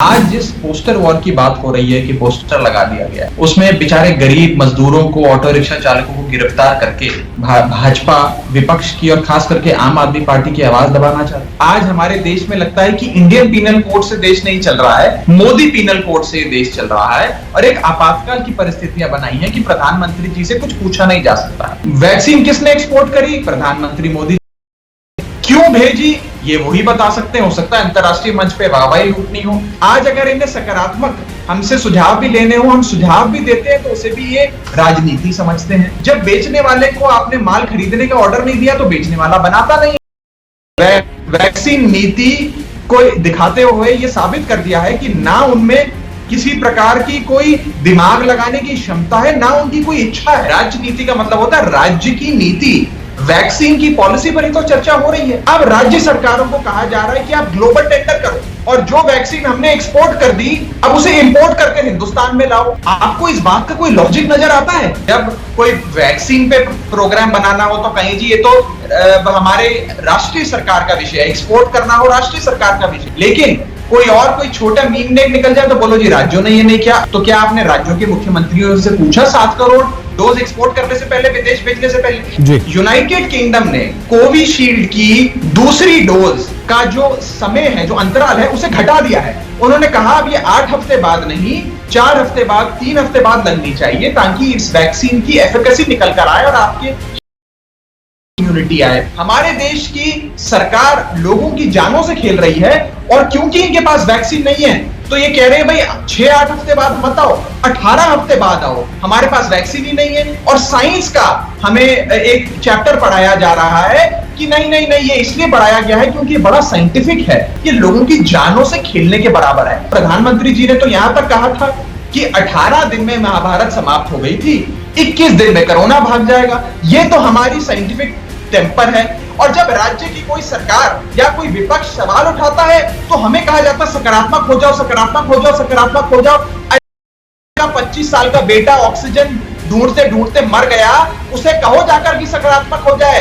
आज जिस poster war की बात हो रही है कि पोस्टर लगा दिया गया है, उसमें बेचारे गरीब मजदूरों को, ऑटो रिक्शा चालकों को गिरफ्तार करके भाजपा विपक्ष की और खास करके आम आदमी पार्टी की आवाज दबाना चाहती है। आज हमारे देश में लगता है कि इंडियन पीनल कोड से देश नहीं चल रहा है, मोदी पीनल कोड से देश चल रहा है और एक आपातकाल की परिस्थितियां बनाई है कि प्रधानमंत्री जी से कुछ पूछा नहीं जा सकता। वैक्सीन किसने एक्सपोर्ट करी? प्रधानमंत्री मोदी। क्यों भेजी? ये वही बता सकते हैं। हो सकता है अंतरराष्ट्रीय मंच पे वाहवाही लूटनी हो। आज अगर इन्हें सकारात्मक हमसे सुझाव भी लेने हो, हम सुझाव भी देते हैं तो उसे भी ये राजनीति समझते हैं। जब बेचने वाले को आपने माल खरीदने का ऑर्डर नहीं दिया तो बेचने वाला बनाता नहीं है। वैक्सीन नीति को दिखाते हुए ये साबित कर दिया है कि ना उनमें किसी प्रकार की कोई दिमाग लगाने की क्षमता है, ना उनकी कोई इच्छा है। राजनीति का मतलब होता है राज्य की नीति। वैक्सीन की पॉलिसी पर ही तो चर्चा हो रही है। अब राज्य सरकारों को कहा जा रहा है कि आप ग्लोबल टेंडर करो और जो वैक्सीन हमने एक्सपोर्ट कर दी अब उसे इंपोर्ट करके हिंदुस्तान में लाओ। आपको इस बात का कोई लॉजिक नजर आता है? जब कोई वैक्सीन पे प्रोग्राम बनाना हो तो कहीं जी ये तो हमारे राष्ट्रीय सरकार का विषय है, एक्सपोर्ट करना हो राष्ट्रीय सरकार का विषय। लेकिन कोई छोटा मीम निकल जाए तो बोलो जी राज्यों ने ये नहीं किया। तो क्या आपने राज्यों के मुख्यमंत्रियों से पूछा 7 करोड़ डोज एक्सपोर्ट करने से पहले, विदेश भेजने से पहले? यूनाइटेड किंगडम ने कोविशील्ड की दूसरी डोज का जो समय है, जो अंतराल है, उसे घटा दिया है। उन्होंने कहा अब ये 8 हफ्ते बाद नहीं, 4 हफ्ते बाद, 3 हफ्ते बाद लगनी चाहिए ताकि इस वैक्सीन की एफिकेसी निकल कर आए और आपके इम्यूनिटी आए। हमारे देश की सरकार लोगों की जानों से खेल रही है और क्योंकि इनके पास वैक्सीन नहीं है तो ये कह रहे हैं भाई 6-8 हफ्ते बाद मत आओ, 18 हफ्ते बाद आओ, हमारे पास वैक्सीन ही नहीं है। और साइंस का हमें एक चैप्टर पढ़ाया जा रहा है कि नहीं नहीं नहीं, ये इसलिए पढ़ाया गया है क्योंकि बड़ा साइंटिफिक है, ये लोगों की जानों से खेलने के बराबर है। प्रधानमंत्री जी ने तो यहां तक कहा था कि 18 दिन में महाभारत समाप्त हो गई थी, 21 दिन में कोरोना भाग जाएगा। ये तो हमारी साइंटिफिक टेम्पर है। और जब राज्य की कोई सरकार या कोई विपक्ष सवाल उठाता है तो हमें कहा जाता है सकारात्मक हो जाओ, सकारात्मक हो जाओ, सकारात्मक हो जाओ। 25 साल का बेटा ऑक्सीजन ढूंढते ढूंढते मर गया, उसे कहो जाकर कि सकारात्मक हो जाए।